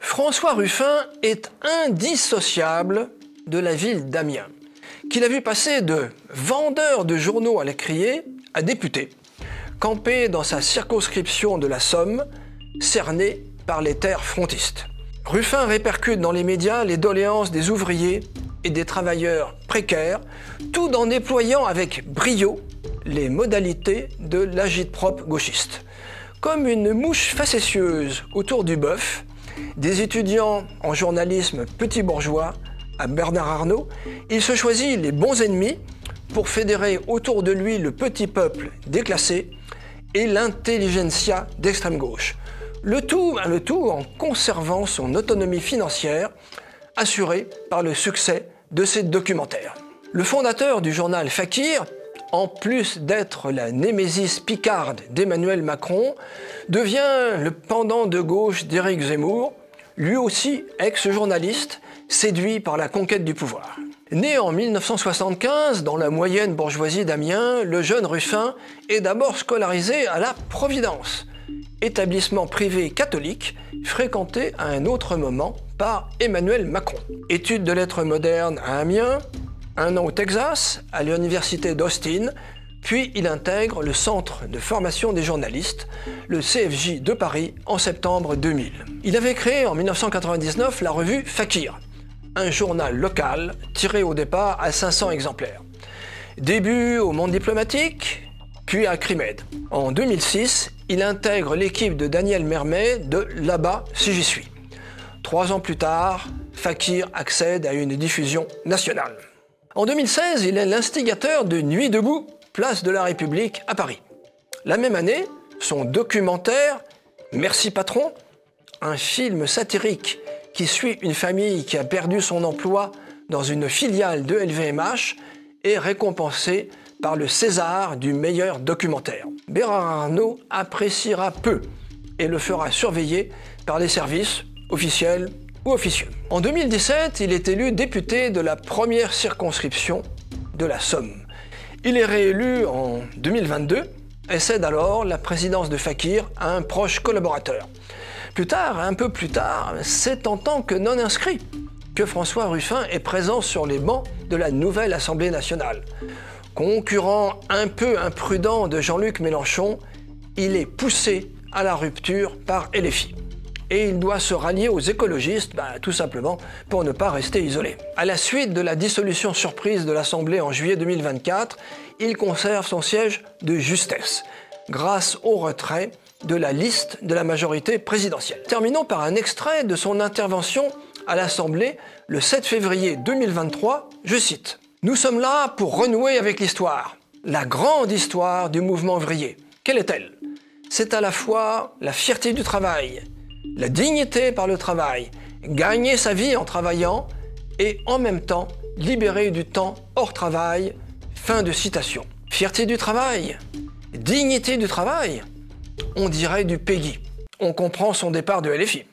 François Ruffin est indissociable de la ville d'Amiens, qu'il a vu passer de vendeur de journaux à l'écrier à député, campé dans sa circonscription de la Somme, cerné par les terres frontistes. Ruffin répercute dans les médias les doléances des ouvriers et des travailleurs précaires, tout en déployant avec brio les modalités de l'agit-prop gauchiste. Comme une mouche facétieuse autour du bœuf, des étudiants en journalisme petit bourgeois à Bernard Arnault, il se choisit les bons ennemis pour fédérer autour de lui le petit peuple déclassé et l'intelligentsia d'extrême gauche. Le tout en conservant son autonomie financière, assurée par le succès de ses documentaires. Le fondateur du journal Fakir, en plus d'être la némésis picarde d'Emmanuel Macron, devient le pendant de gauche d'Éric Zemmour, lui aussi ex-journaliste, séduit par la conquête du pouvoir. Né en 1975 dans la moyenne bourgeoisie d'Amiens, le jeune Ruffin est d'abord scolarisé à la Providence, établissement privé catholique fréquenté à un autre moment par Emmanuel Macron. Études de lettres modernes à Amiens, un an au Texas, à l'université d'Austin, puis il intègre le Centre de formation des journalistes, le CFJ de Paris, en septembre 2000. Il avait créé en 1999 la revue Fakir, un journal local tiré au départ à 500 exemplaires. Début au Monde diplomatique, puis à Crimed. En 2006, il intègre l'équipe de Daniel Mermet de Là-bas si j'y suis. 3 ans plus tard, Fakir accède à une diffusion nationale. En 2016, il est l'instigateur de Nuit debout, place de la République à Paris. La même année, son documentaire « Merci patron », un film satirique qui suit une famille qui a perdu son emploi dans une filiale de LVMH, est récompensé par le César du meilleur documentaire. Bernard Arnault appréciera peu et le fera surveiller par les services officiels ou officieux. En 2017, il est élu député de la première circonscription de la Somme. Il est réélu en 2022 et cède alors la présidence de Fakir à un proche collaborateur. Plus tard, un peu plus tard, c'est en tant que non-inscrit que François Ruffin est présent sur les bancs de la nouvelle Assemblée nationale. Concurrent un peu imprudent de Jean-Luc Mélenchon, il est poussé à la rupture par LFI. Et il doit se rallier aux écologistes, tout simplement pour ne pas rester isolé. À la suite de la dissolution surprise de l'Assemblée en juillet 2024, il conserve son siège de justesse, grâce au retrait de la liste de la majorité présidentielle. Terminons par un extrait de son intervention à l'Assemblée le 7 février 2023, je cite « Nous sommes là pour renouer avec l'histoire, la grande histoire du mouvement ouvrier. Quelle est-elle? C'est à la fois la fierté du travail, la dignité par le travail, gagner sa vie en travaillant et en même temps libérer du temps hors travail. » Fin de citation. Fierté du travail, dignité du travail, on dirait du Peggy. On comprend son départ de LFI.